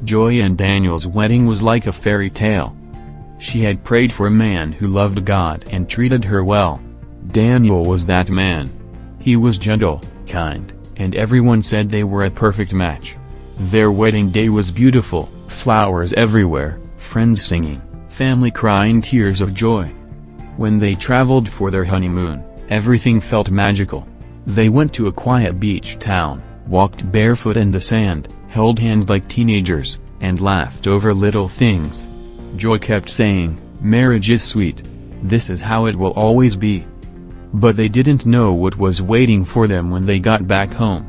Joy and Daniel's wedding was like a fairy tale. She had prayed for a man who loved God and treated her well. Daniel was that man. He was gentle, kind, and everyone said they were a perfect match. Their wedding day was beautiful, flowers everywhere, friends singing, family crying tears of joy. When they traveled for their honeymoon, everything felt magical. They went to a quiet beach town, walked barefoot in the sand, held hands like teenagers, and laughed over little things. Joy kept saying, "Marriage is sweet. This is how it will always be." But they didn't know what was waiting for them when they got back home.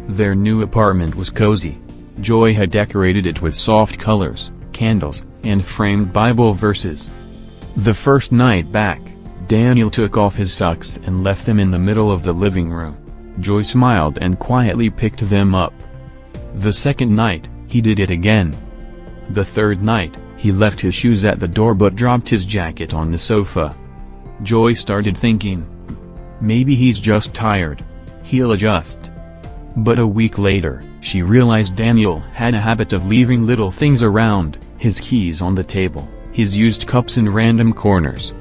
Their new apartment was cozy. Joy had decorated it with soft colors, candles, and framed Bible verses. The first night back, Daniel took off his socks and left them in the middle of the living room. Joy smiled and quietly picked them up. The second night, he did it again. The third night, he left his shoes at the door but dropped his jacket on the sofa. Joy started thinking, maybe he's just tired. He'll adjust. But a week later, she realized Daniel had a habit of leaving little things around, his keys on the table, his used cups in random corners.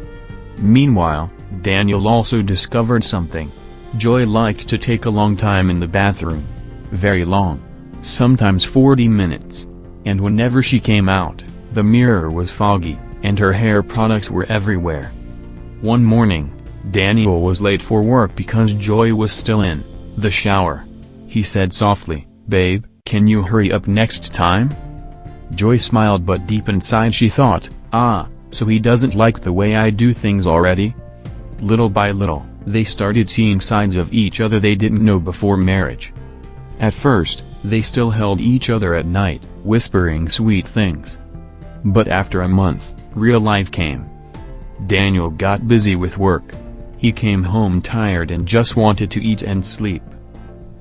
Meanwhile, Daniel also discovered something. Joy liked to take a long time in the bathroom. Very long. Sometimes 40 minutes. And whenever she came out, the mirror was foggy, and her hair products were everywhere. One morning, Daniel was late for work because Joy was still in the shower. He said softly, "Babe, can you hurry up next time?" Joy smiled, but deep inside she thought, so he doesn't like the way I do things already? Little by little, they started seeing sides of each other they didn't know before marriage. At first, they still held each other at night, whispering sweet things. But after a month, real life came. Daniel got busy with work. He came home tired and just wanted to eat and sleep.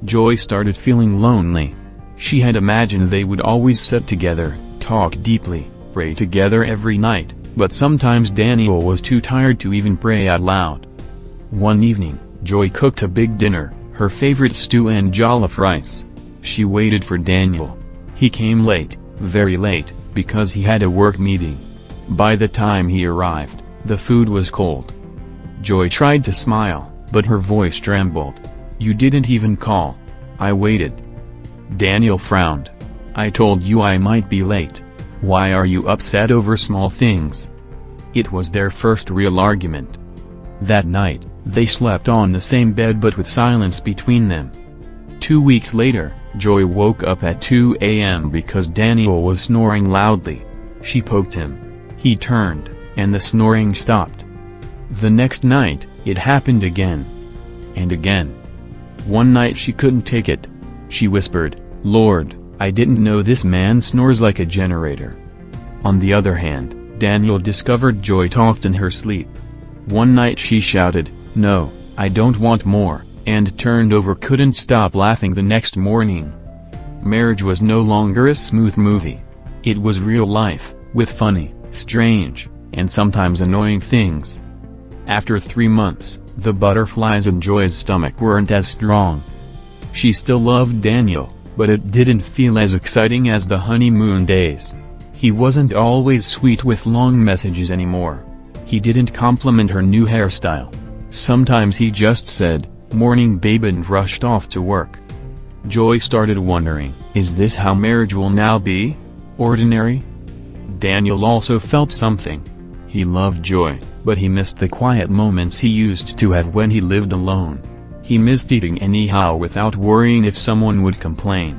Joy started feeling lonely. She had imagined they would always sit together, talk deeply, pray together every night, but sometimes Daniel was too tired to even pray out loud. One evening, Joy cooked a big dinner, her favorite stew and jollof rice. She waited for Daniel. He came late, very late, because he had a work meeting. By the time he arrived, the food was cold. Joy tried to smile, but her voice trembled. "You didn't even call. I waited." Daniel frowned. "I told you I might be late. Why are you upset over small things?" It was their first real argument. That night, they slept on the same bed but with silence between them. 2 weeks later, Joy woke up at 2 a.m. because Daniel was snoring loudly. She poked him. He turned, and the snoring stopped. The next night, it happened again. And again. One night she couldn't take it. She whispered, "Lord, I didn't know this man snores like a generator." On the other hand, Daniel discovered Joy talked in her sleep. One night she shouted, "No, I don't want more," and turned over, couldn't stop laughing the next morning. Marriage was no longer a smooth movie. It was real life, with funny, strange, and sometimes annoying things. After 3 months, the butterflies in Joy's stomach weren't as strong. She still loved Daniel, but it didn't feel as exciting as the honeymoon days. He wasn't always sweet with long messages anymore. He didn't compliment her new hairstyle. Sometimes he just said, "Morning babe," and rushed off to work. Joy started wondering, is this how marriage will now be? Ordinary? Daniel also felt something. He loved Joy, but he missed the quiet moments he used to have when he lived alone. He missed eating anyhow without worrying if someone would complain.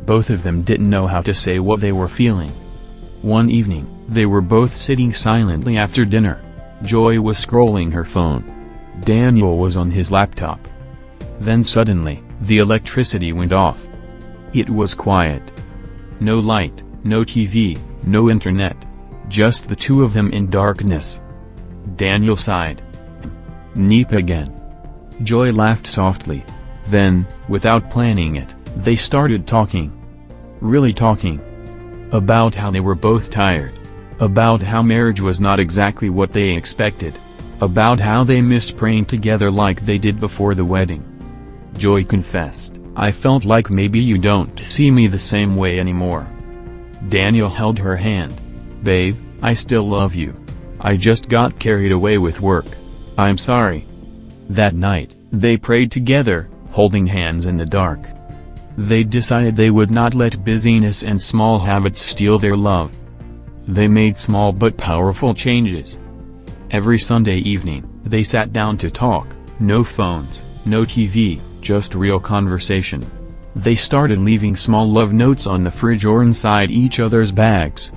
Both of them didn't know how to say what they were feeling. One evening, they were both sitting silently after dinner. Joy was scrolling her phone. Daniel was on his laptop. Then suddenly, the electricity went off. It was quiet. No light, no TV, no internet. Just the two of them in darkness. Daniel sighed. "Neep again." Joy laughed softly. Then, without planning it, they started talking. Really talking. About how they were both tired. About how marriage was not exactly what they expected. About how they missed praying together like they did before the wedding. Joy confessed, "I felt like maybe you don't see me the same way anymore." Daniel held her hand. "Babe, I still love you. I just got carried away with work. I'm sorry." That night, they prayed together, holding hands in the dark. They decided they would not let busyness and small habits steal their love. They made small but powerful changes. Every Sunday evening, they sat down to talk, no phones, no TV, just real conversation. They started leaving small love notes on the fridge or inside each other's bags.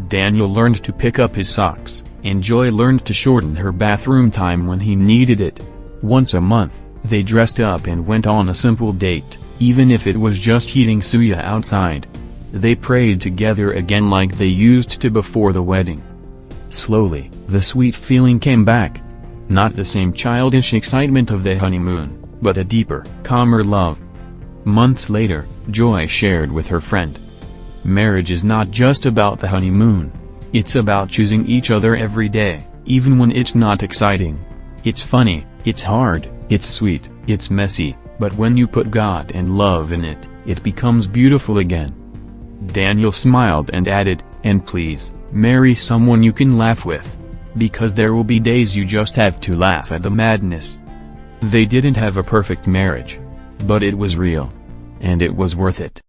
Daniel learned to pick up his socks, and Joy learned to shorten her bathroom time when he needed it. Once a month, they dressed up and went on a simple date, even if it was just eating suya outside. They prayed together again like they used to before the wedding. Slowly, the sweet feeling came back. Not the same childish excitement of the honeymoon, but a deeper, calmer love. Months later, Joy shared with her friend. Marriage is not just about the honeymoon. It's about choosing each other every day, even when it's not exciting. It's funny, it's hard, it's sweet, it's messy, but when you put God and love in it, it becomes beautiful again. Daniel smiled and added, "And please, marry someone you can laugh with. Because there will be days you just have to laugh at the madness." They didn't have a perfect marriage. But it was real. And it was worth it.